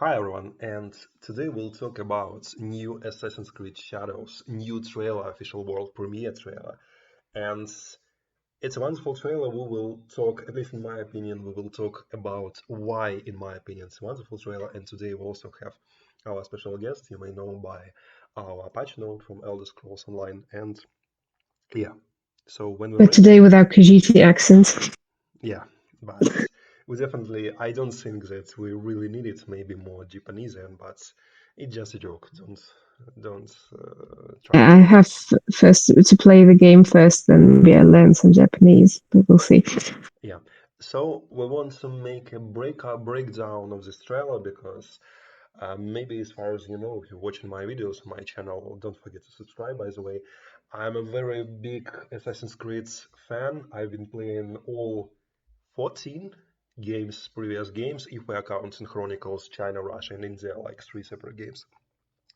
Hi everyone, and today we'll talk about new Assassin's Creed Shadows, new trailer, official world premiere trailer. And it's a wonderful trailer. We will talk, at least in my opinion, we will talk about why, in my opinion, it's a wonderful trailer. And today we also have our special guest, you may know by our patch note from Elder Scrolls Online. And yeah, so when we're But ready, today without Khajiiti accent. yeah, but we definitely, I don't think that we really need it. Maybe more Japanese, but it's just a joke. Don't try I to. have first to play the game first, then maybe I learn some Japanese, but we'll see. Yeah. So we want to make a breakdown of this trailer because maybe as far as you know, if you're watching my videos on my channel, don't forget to subscribe, by the way. I'm a very big Assassin's Creed fan. I've been playing all 14 games, previous games, if we account in Chronicles, China, Russia, and India, like three separate games.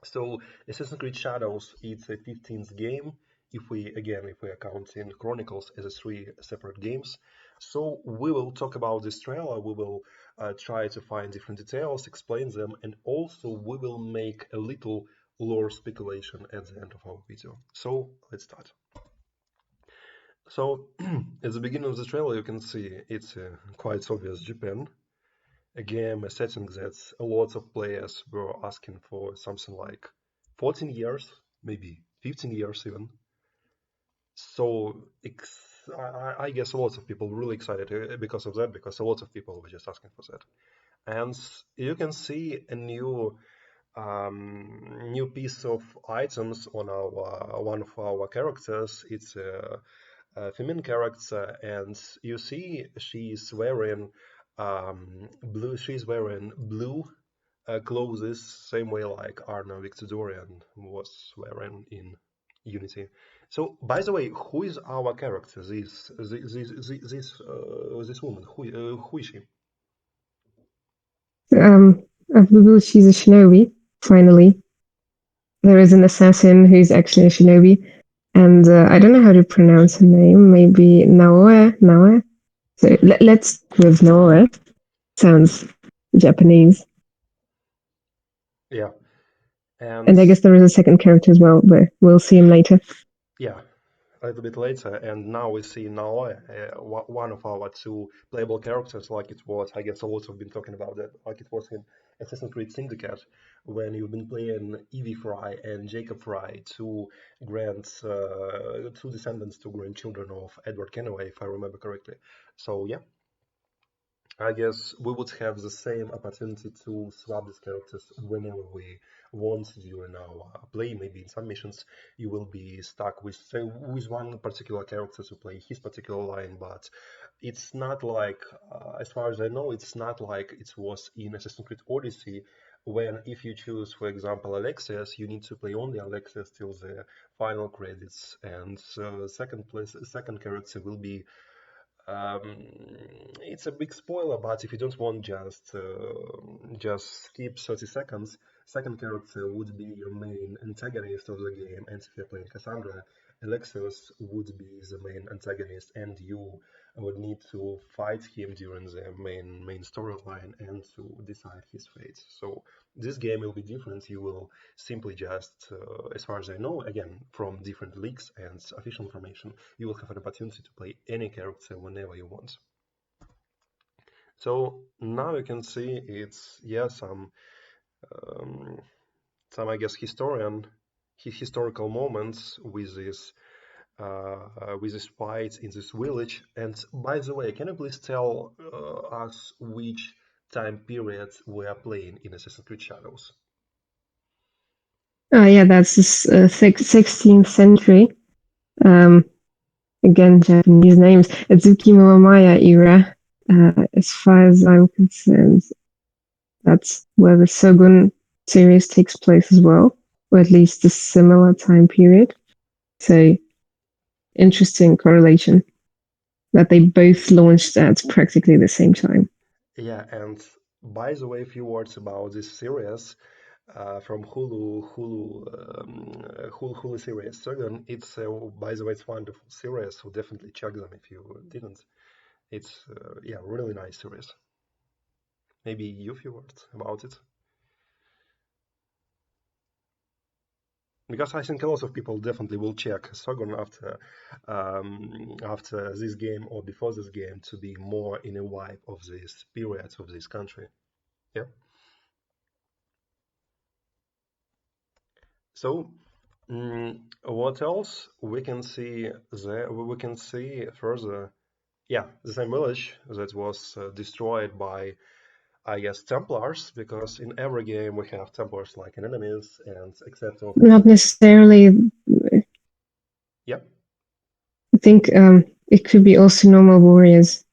So Assassin's Creed Shadows, it's a 15th game. If we account in Chronicles as a three separate games. So we will talk about this trailer. We will try to find different details, explain them, and also we will make a little lore speculation at the end of our video. So let's start. So at the beginning of the trailer, you can see it's quite obvious Japan. A game, a setting that a lot of players were asking for something like 14 years, maybe 15 years even. So I guess a lot of people were really excited because of that, because a lot of people were just asking for that. And you can see a new piece of items on our one of our characters. It's a feminine character, and you see she's wearing blue. She's wearing blue clothes, same way like Arna Victorian was wearing in Unity. So, by the way, who is our character? This woman. Who is she? Um, I believe she's a shinobi, finally. There is an assassin who's actually a shinobi, and I don't know how to pronounce her name, maybe Naoe. So let's go with Naoe. Sounds Japanese. Yeah, and And I guess there is a second character as well, but we'll see him later. yeah, a little bit later, and now we see Naoe, one of our two playable characters, like it was. I guess a lot have been talking about that, like it was in Assassin's Creed Syndicate, when you've been playing Evie Fry and Jacob Fry, two descendants, two grandchildren of Edward Kenway, if I remember correctly. So yeah, I guess we would have the same opportunity to swap these characters whenever we want during our play. Maybe in some missions you will be stuck with with one particular character to play his particular line, but it's not like, as far as I know, it's not like it was in Assassin's Creed Odyssey, when if you choose, for example, Alexios, you need to play only Alexios till the final credits, and second character will be um, it's a big spoiler, but if you don't want, just skip 30 seconds. Second character would be your main antagonist of the game, and if you're playing Cassandra, Alexios would be the main antagonist, and you would need to fight him during the main storyline and to decide his fate. So this game will be different. You will simply just, as far as I know, again from different leaks and official information, you will have an opportunity to play any character whenever you want. So now you can see it's, yeah, um, some I guess historical moments with this fight in this village. And by the way, can you please tell us which time period we are playing in Assassin's Creed Shadows? Oh yeah, that's this 16th century. Um, Again, Japanese names. Tsukimura Maya era. As far as I'm concerned, that's where the Shogun series takes place as well, or at least a similar time period. So interesting correlation that they both launched at practically the same time. Yeah, and by the way, a few words about this series from Hulu series. Second, it's by the way, it's wonderful series. So definitely check them if you didn't. It's yeah, really nice series. Maybe you few words about it. Because I think a lot of people definitely will check Sogon after this game or before this game to be more in a vibe of this period of this country. Yeah. So, what else we can see there? We can see further. Yeah, the same village that was destroyed by, I guess, Templars, because in every game we have Templars like enemies, and except of Not necessarily. yeah. I think it could be also normal warriors,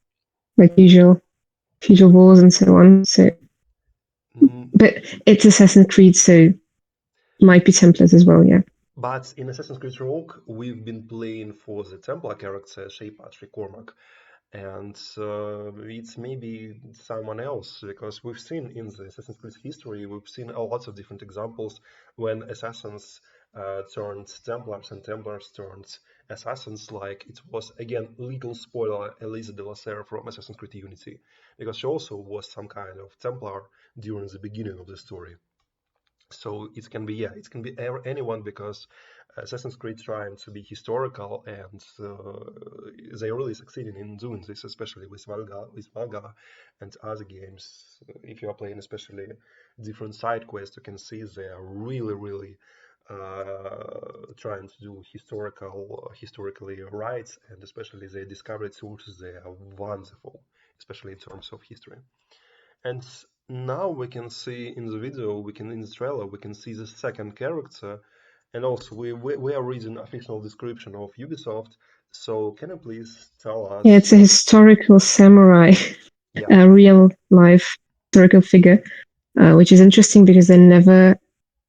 like usual wars and so on. So, Mm, but it's Assassin's Creed, so might be Templars as well. Yeah. but in Assassin's Creed Rogue, we've been playing for the Templar character, Shay Patrick Cormac, and it's maybe someone else because we've seen in the Assassin's Creed history, we've seen a lot of different examples when assassins turned Templars and Templars turned assassins. Like it was again little spoiler, Elisa de la Serre from Assassin's Creed Unity, because she also was some kind of Templar during the beginning of the story. So it can be, yeah, it can be anyone because Assassin's Creed trying to be historical, and they really succeeding in doing this, especially with Valga and other games. If you are playing especially different side quests, you can see they are really trying to do historically right, and especially they discovered sources, they are wonderful, especially in terms of history. And now we can see in the video, we can in the trailer, we can see the second character, and also we are reading official description of Ubisoft. So can you please tell Yeah, us? it's a historical samurai, Yeah, a real life historical figure, which is interesting because they never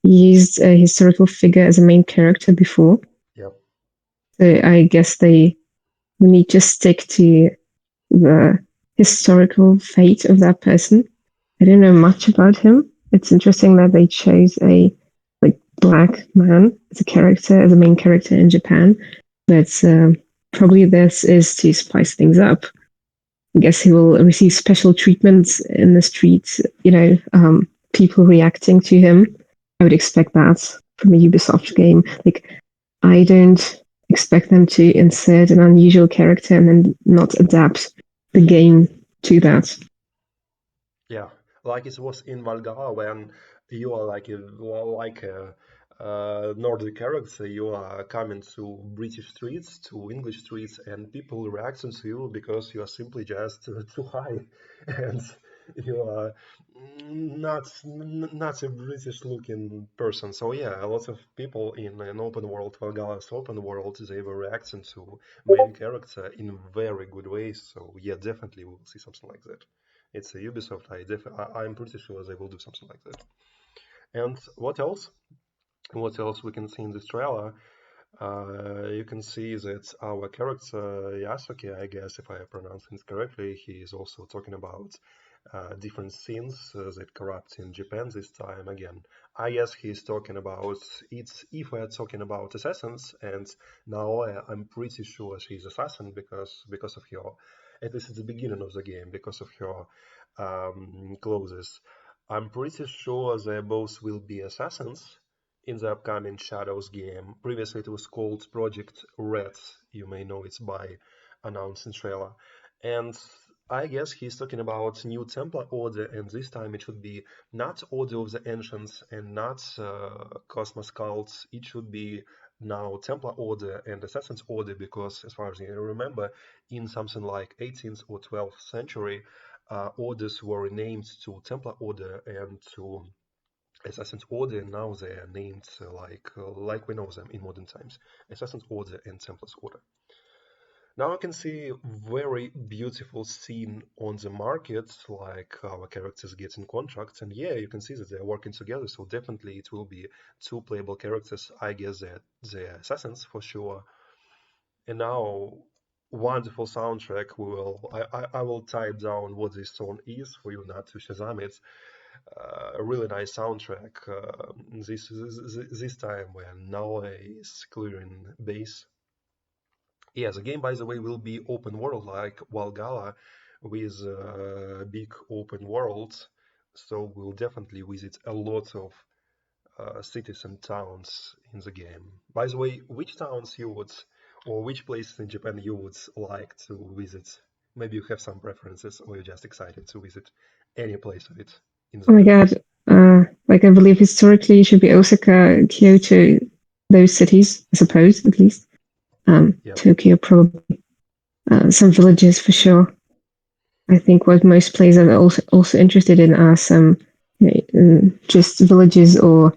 used a historical figure as a main character before. yeah, So I guess they need to stick to the historical fate of that person. I don't know much about him. It's interesting that they chose a like black man as a character, as a main character in Japan. But probably this is to spice things up. I guess he will receive special treatments in the streets. People reacting to him. I would expect that from a Ubisoft game. Like, I don't expect them to insert an unusual character and then not adapt the game to that. yeah. Like it was in Valhalla when you are like a Nordic character, you are coming to British streets, to English streets, and people reacting to you because you are simply just too high, and you are not a British-looking person. So yeah, a lot of people in an open world, Valhalla's open world, they were reacting to main character in very good ways. So yeah, definitely we'll see something like that. It's a Ubisoft. I'm pretty sure they will do something like that. And what else? What else we can see in this trailer? You can see that our character Yasuke, I guess if I pronounce it correctly, he is also talking about different scenes that corrupt in Japan this time. Again, I guess he's talking about it's if we're talking about assassins, and now I'm pretty sure she's assassin because of her, at least at the beginning of the game, because of her clothes. I'm pretty sure they both will be assassins in the upcoming Shadows game. Previously, it was called Project Red. You may know it by announced in trailer. And I guess he's talking about new Templar Order, and this time it should be not Order of the Ancients and not Cosmos Cults. It should be now Templar Order and Assassin's Order, because as far as I remember, in something like 18th or 12th century, orders were renamed to Templar Order and to Assassin's Order, and now they are named like we know them in modern times, Assassin's Order and Templar's Order. Now I can see very beautiful scene on the market, like our characters getting contracts, and yeah, you can see that they're working together. So definitely it will be two playable characters. I guess that they're assassins for sure. And now wonderful soundtrack. I will type down what this song is for you not to Shazam it. A really nice soundtrack. This time when Noah is clearing base. Yeah, the game, by the way, will be open world like Valhalla, with big open world. So we'll definitely visit a lot of cities and towns in the game. By the way, which towns you would, or which places in Japan you would like to visit? Maybe you have some preferences, or you're just excited to visit any place of it in Oh the my world. God. Like I believe historically it should be Osaka, Kyoto, those cities, I suppose, at least. Yeah, Tokyo, probably. Some villages for sure. I think what most players are also interested in are some just villages or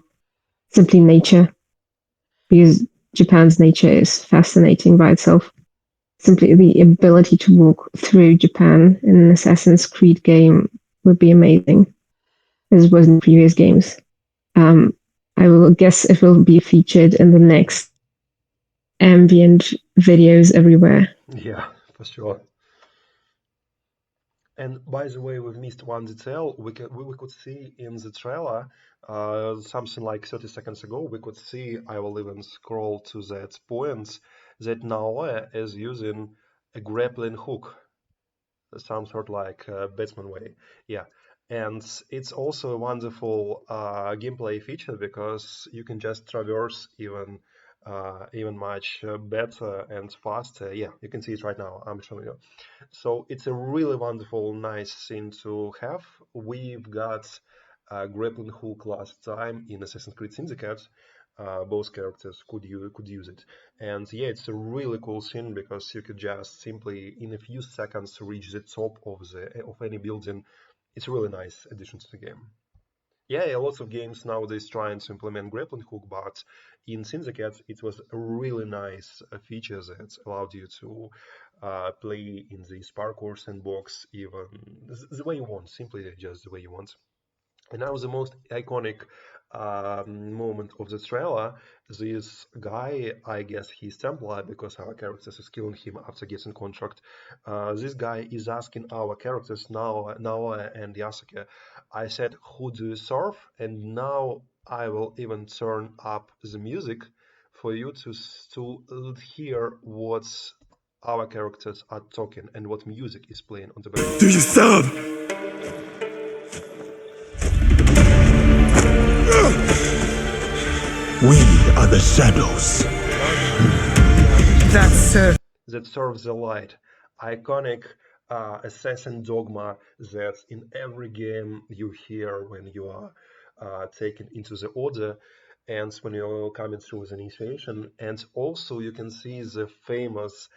simply nature, because Japan's nature is fascinating by itself. Simply the ability to walk through Japan in an Assassin's Creed game would be amazing, as it was in previous games. Um, I will guess it will be featured in the next ambient videos everywhere. yeah, for sure. And by the way, we've missed one detail. We could see in the trailer, something like 30 seconds ago, we could see, I will even scroll to that point, that Naoya is using a grappling hook, some sort like Batman way. Yeah. And it's also a wonderful gameplay feature because you can just traverse even much better and faster. Yeah, you can see it right now. I'm showing you. So it's a really wonderful, nice thing to have. We've got grappling hook last time in Assassin's Creed Syndicate. Both characters could use it, and yeah, it's a really cool thing because you could just simply in a few seconds reach the top of any building. It's a really nice addition to the game. Yeah, lots of games nowadays trying to implement grappling hook, but in Syndicate it was a really nice feature that allowed you to play in this parkour sandbox even the way you want, simply just the way you want. And now the most iconic moment of the trailer, this guy, I guess he's Templar because our characters is killing him after getting contract. This guy is asking our characters, Naoya and Yasuke, I said, who do you serve? And now I will even turn up the music for you to hear what our characters are talking and what music is playing on the Do background. you serve? We are the shadows. That's that serves the light. Iconic assassin dogma that in every game you hear when you are taken into the order and when you're coming through the initiation. And also you can see the famous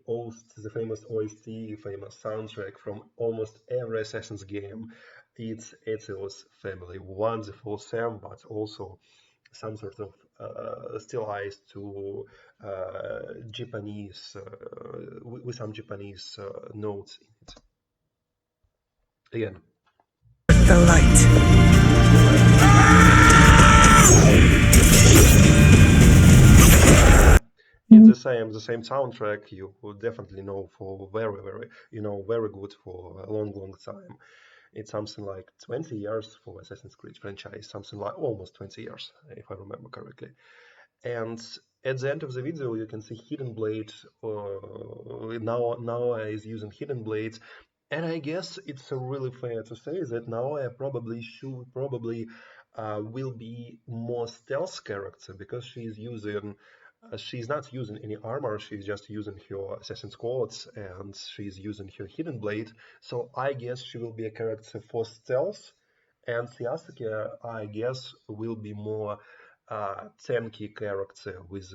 OST, famous soundtrack from almost every Assassin's game. It's Ezio's family, wonderful Sam, but also some sort of stylized to Japanese with some Japanese notes in it. Again, The light. it's the same soundtrack you will definitely know for very good for a long time. It's something like 20 years for Assassin's Creed franchise, something like almost 20 years, if I remember correctly. And at the end of the video, you can see Hidden Blade. Now is using Hidden Blade, and I guess it's really fair to say that now I probably will be more stealth character because she's not using any armor. She's just using her assassin's quads and she's using her hidden blade. So I guess she will be a character for stealth, and Yasuke, I guess, will be more tanky character with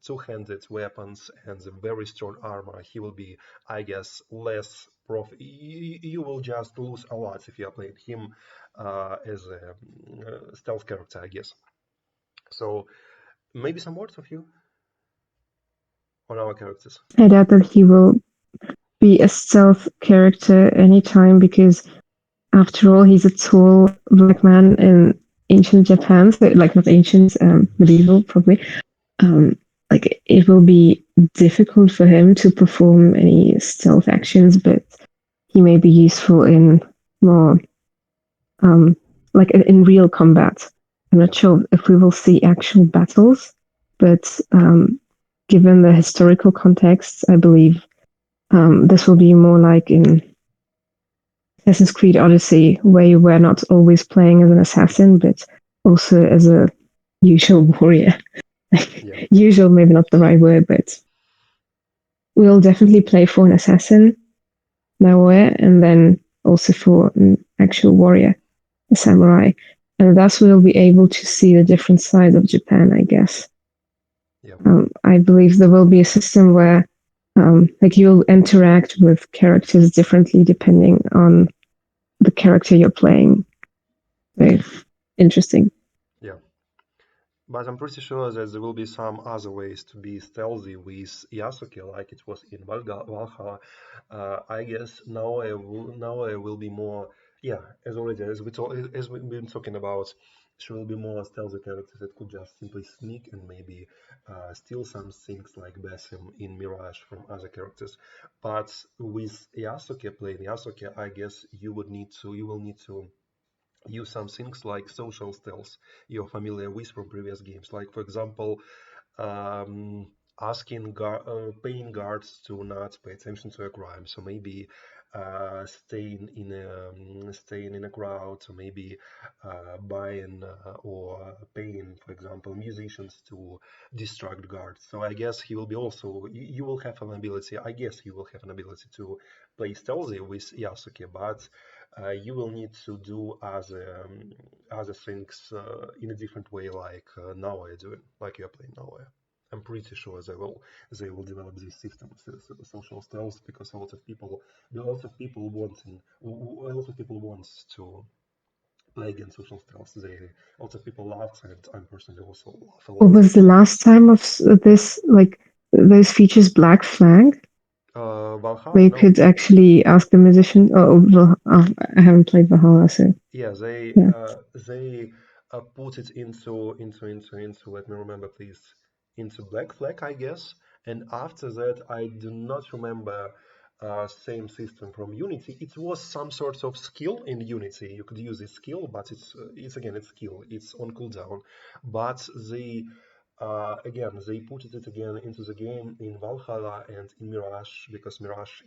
two-handed weapons and a very strong armor. He will be, I guess, less prof. You will just lose a lot if you are playing him as a stealth character, I guess. So maybe some words of you on our characters. I doubt that he will be a stealth character anytime because, after all, he's a tall black man in ancient Japan, so like not ancient, medieval probably. Um, like it will be difficult for him to perform any stealth actions, but he may be useful in more um, like in real combat. I'm Yeah. not sure if we will see actual battles, but given the historical context, I believe this will be more like in Assassin's Creed Odyssey, where you were not always playing as an assassin, but also as a usual warrior. Yeah, Usual, maybe not the right word, but we'll definitely play for an assassin, Naoya, and then also for an actual warrior, a samurai. And thus we'll be able to see the different sides of Japan, I guess. yeah, I believe there will be a system where like you'll interact with characters differently depending on the character you're playing. So interesting. yeah. But I'm pretty sure that there will be some other ways to be stealthy with Yasuke, like it was in Valhalla. I guess now I will be more, yeah, as we've been talking about, she will be more stealthy character that could just simply sneak and maybe steal some things like Basim in Mirage from other characters. But with Yasuke playing Yasuke, I guess you will need to use some things like social stealth you're familiar with from previous games. Like, for example, um, paying guards to not pay attention to a crime. So maybe staying in a crowd. So maybe buying or paying, for example, musicians to distract guards. So I guess he will be also. You will have an ability. I guess you will have an ability to play stealthy with Yasuke, but you will need to do other things in a different way, like now I do it, like you're playing now. I'm pretty sure they will develop these systems, social stealth, because a lot of people want to play against social stealth. A lot of people love, and I personally also love a What lot. was the last time of this, like those features Black Flag? Where Valhalla, you no, could actually ask the musician. I haven't played Valhalla, so yeah, they yeah. put it into let me remember please, into Black Flag, I guess. And after that, I do not remember same system from Unity. It was some sort of skill in Unity. You could use this skill, but it's again it's skill. It's on cooldown, but they put it again into the game in Valhalla and in Mirage, because Mirage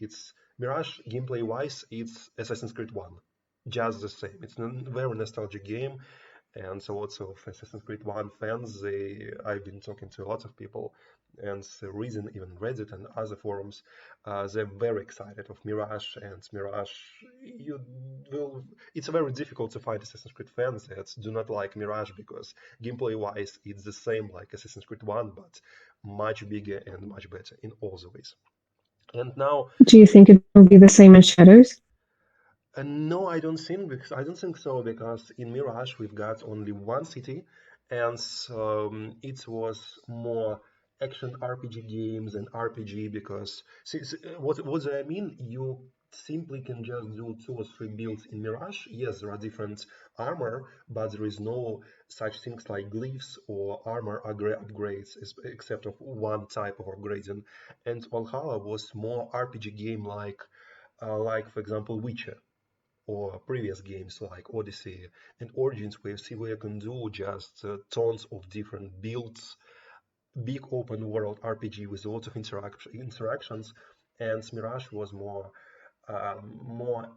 gameplay wise, it's Assassin's Creed 1, just the same. It's a very nostalgic game, and so lots of Assassin's Creed 1 fans, I've been talking to a lot of people, and reading even Reddit and other forums, they're very excited of Mirage, and Mirage, you will, it's very difficult to find Assassin's Creed fans that do not like Mirage, because gameplay-wise, it's the same like Assassin's Creed 1, but much bigger and much better in all the ways. And now Do you think it will be the same in Shadows? no, I don't think so, because in Mirage we've got only one city, and it was more action RPG games and RPG, because what do I mean? You simply can just do 2 or 3 builds in Mirage. Yes, there are different armor, but there is no such things like glyphs or armor upgrades, except of one type of upgrading. And Valhalla was more RPG game like for example Witcher or previous games like Odyssey and Origins, where you can do just tons of different builds, big open world RPG with lots of interactions. And Mirage was more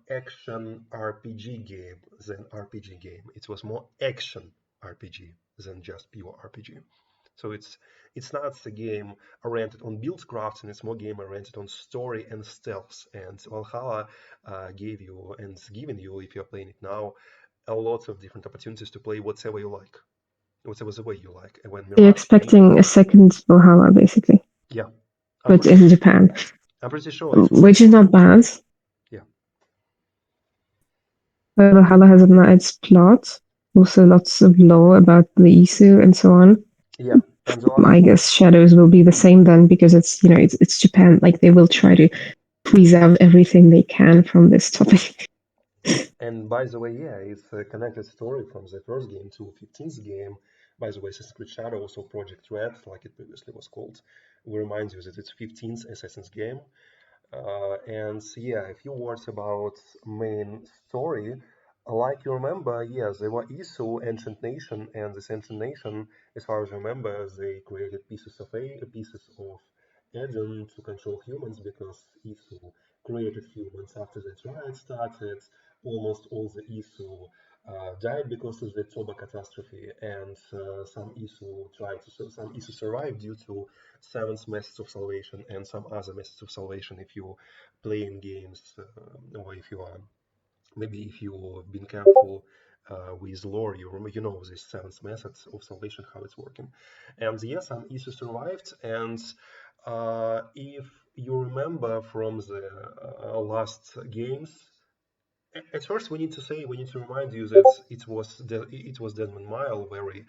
action RPG game than RPG game. It was more action RPG than just pure RPG. So it's not a game oriented on build crafts, and it's more game oriented on story and stealth. And Valhalla gave you and is giving you, if you're playing it now, a lot of different opportunities to play whatever you like, whatever the way you like. And when You're Mirage came, expecting a second Valhalla, basically, yeah, I'm but pretty in sure. Japan, I'm pretty sure it will. which is not bad. Yeah, Valhalla has a nice plot, also lots of lore about the Isu and so on. yeah. And the last I guess Shadows will be the same then because it's Japan. Like they will try to squeeze out everything they can from this topic. And by the way, yeah, it's a connected story from the first game to 15th game. By the way, Assassin's Creed Shadows or Project Red, like it previously was called, will remind you that it's 15th Assassin's game. And yeah, a few words about main story. Like you remember, yes, they were Isu, ancient nation, and this ancient nation, as far as I remember, they created pieces of Eden to control humans, because Isu created humans. After that riot started, almost all the Isu died because of the Toba catastrophe, and some Isu survived due to seventh methods of salvation and some other methods of salvation. If you play in games, or if you are maybe if you've been careful with lore, you know this seventh methods of salvation how it's working. And yes, some Isu survived, and if you remember from the last games, at first we need to remind you that it was Desmond Mile, very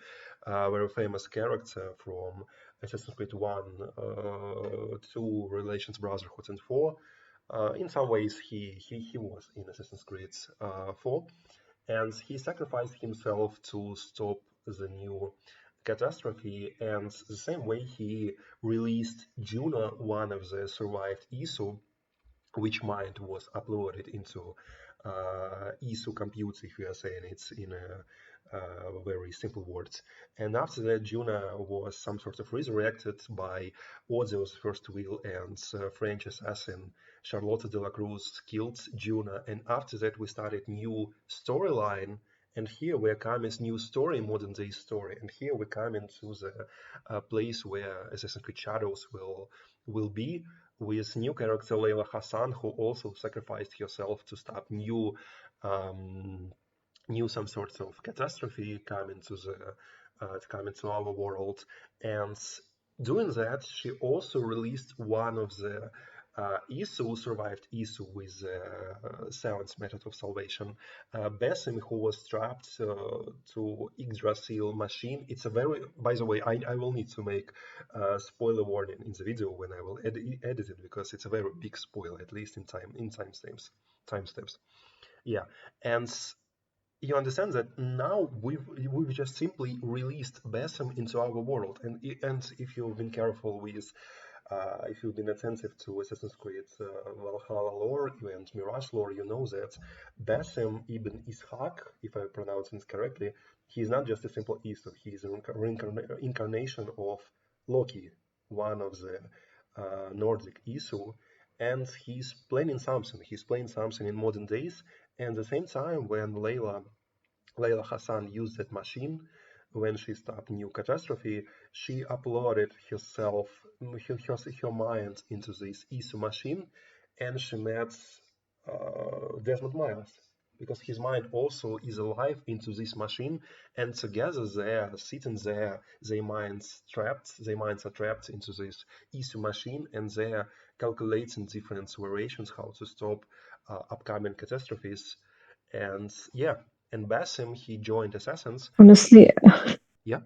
famous character from Assassin's Creed 1, 2, Relations, Brotherhood, and 4. In some ways, he was in Assassin's Creed 4, and he sacrificed himself to stop the new catastrophe. And the same way he released Juno, one of the survived Isu, which mind was uploaded into ISO compute, if you are saying it's in very simple words. And after that, Juna was some sort of resurrected by Odio's first will, and French assassin Charlotte de la Cruz killed Juna. And after that, we started new storyline. And here we're coming new story, modern day story. And here we come into the place where Assassin's Creed Shadows will be, with new character Layla Hassan, who also sacrificed herself to stop um, some sorts of catastrophe coming to our world. And doing that, she also released one of the Isu, survived Isu with seventh method of salvation, Besim, who was strapped to Yggdrasil machine. It's a very, by the way, I will need to make a spoiler warning in the video when I will edit it, because it's a very big spoiler, at least in timestamps. Yeah, and you understand that now we've just simply released Besim into our world, and if you've been careful with if you've been attentive to Assassin's Creed Valhalla lore and Mirage lore, you know that Basim ibn Ishaq, if I pronounce it correctly, he is not just a simple Isu, he is an incarnation of Loki, one of the Nordic Isu, and he's planning something. He's playing something in modern days, and at the same time, when Layla Hassan used that machine, when she stopped New Catastrophe, she uploaded her mind into this ISO machine, and she met Desmond Miles, because his mind also is alive into this machine, and together they are sitting there, their minds are trapped into this ISO machine, and they are calculating different variations how to stop upcoming catastrophes. And yeah, and Basim, he joined Assassins. Honestly, Yeah,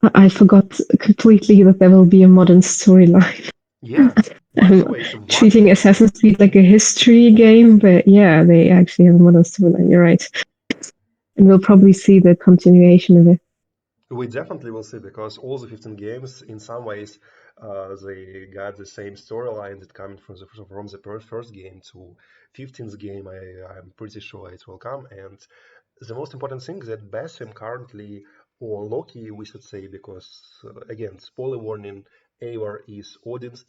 I forgot completely that there will be a modern storyline. yeah. By the I'm way, so one treating thing Assassin's Creed like a history game, but yeah, they actually have a modern storyline. You're right. And we'll probably see the continuation of it. we definitely will see, because all the 15 games, in some ways, they got the same storyline that coming from the first game to 15th game. I'm pretty sure it will come, and the most important thing is that Basim currently, or Loki, we should say, because again, spoiler warning, Eivor is Odin's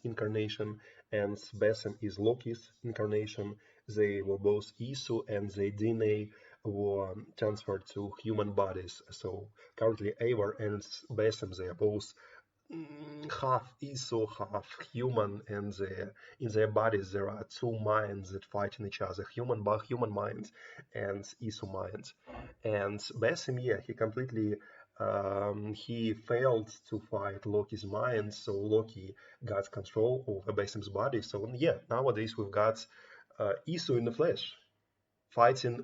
incarnation, and Basim is Loki's incarnation. They were both Isu, and their DNA were transferred to human bodies. So currently, Eivor and Basim, they are both half Isu, half human, and in their bodies there are two minds that fight in each other: human mind and Isu mind. And Basim, yeah, he completely he failed to fight Loki's mind, so Loki got control over Basim's body. So yeah, nowadays we've got Isu in the flesh fighting.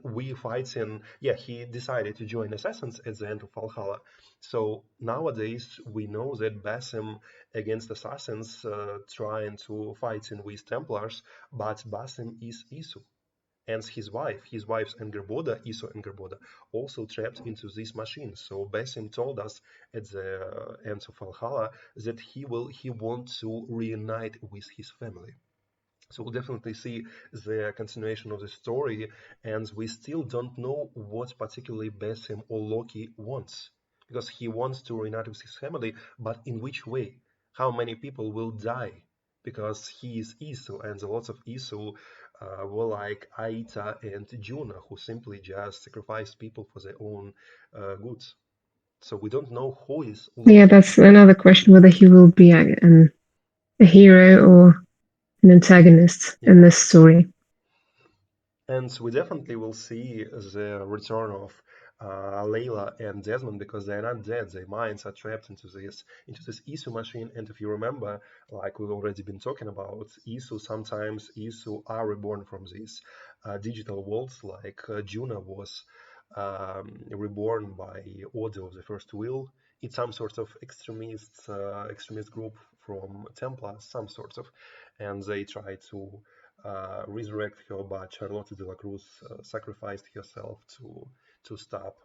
Yeah, he decided to join Assassins at the end of Valhalla. So nowadays we know that Basim against Assassins trying to fighting with Templars, but Basim is Isu. And his wife's Angerboda, Isu Angerboda, also trapped into this machine. So Basim told us at the end of Valhalla that he wants to reunite with his family. So we'll definitely see the continuation of the story, and we still don't know what particularly Basim or Loki wants, because he wants to reunite with his family, but in which way? How many people will die? Because he is Isu, and a lot of Isu were like Aita and Juna, who simply just sacrificed people for their own goods. So we don't know who is Yeah, Loki. that's another question whether he will be a hero or an antagonist Yeah. in this story. And we definitely will see the return of Layla and Desmond because they're not dead. Their minds are trapped into this Isu machine. And if you remember, like we've already been talking about, Isu are reborn from these digital worlds. Like Juna was reborn by order of the First Will. It's some sort of extremist group from Templars, some sort of, and they try to resurrect her, but Charlotte de la Cruz sacrificed herself to stop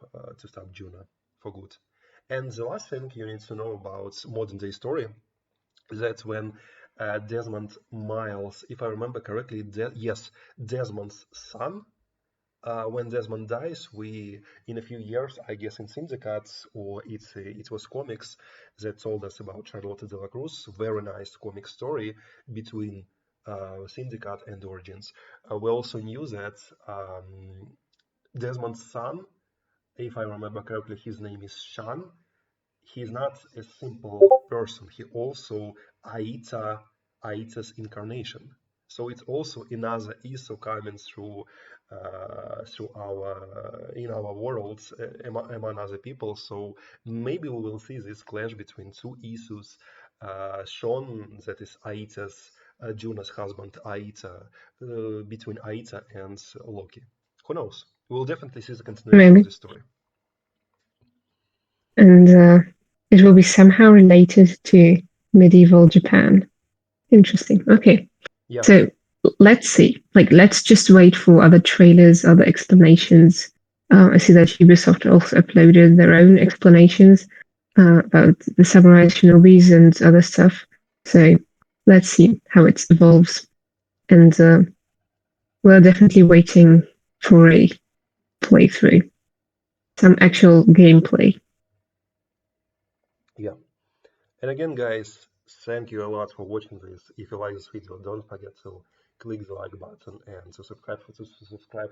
Juna for good. And the last thing you need to know about modern day story is that when Desmond Miles, if I remember correctly, yes, Desmond's son. When Desmond dies, we in a few years, I guess, in syndicates or it was comics that told us about Charlotte de la Cruz. Very nice comic story between Syndicate and Origins. We also knew that Desmond's son, if I remember correctly, his name is Shan. He's not a simple person. He also Aita's incarnation. So it's also another Iso coming through our in our worlds among other people. So maybe we will see this clash between two Isus. Sean, that is Aita's Juna's husband, Aita, between Aita and Loki. Who knows? We'll definitely see the continuation of Maybe. this story. And it will be somehow related to medieval Japan. Interesting. Okay. Yeah, So let's see. Like, let's just wait for other trailers, other explanations. I see that Ubisoft also uploaded their own explanations about the samurai shinobis and other stuff. So let's see how it evolves. And we're definitely waiting for a playthrough, some actual gameplay. yeah. And again, guys, thank you a lot for watching this. If you like this video, don't forget to click the like button and to subscribe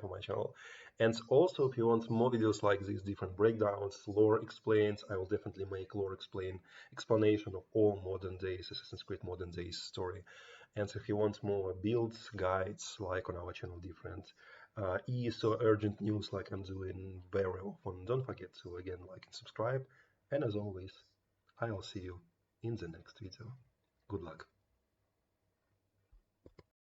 for my channel. And also, if you want more videos like these, different breakdowns, lore explains, I will definitely make lore explanation of all modern days Assassin's Creed modern days story. And so if you want more builds, guides, like on our channel, different ESO urgent news like I'm doing very often, don't forget to again like and subscribe. And as always, I'll see you in the next video. Good luck.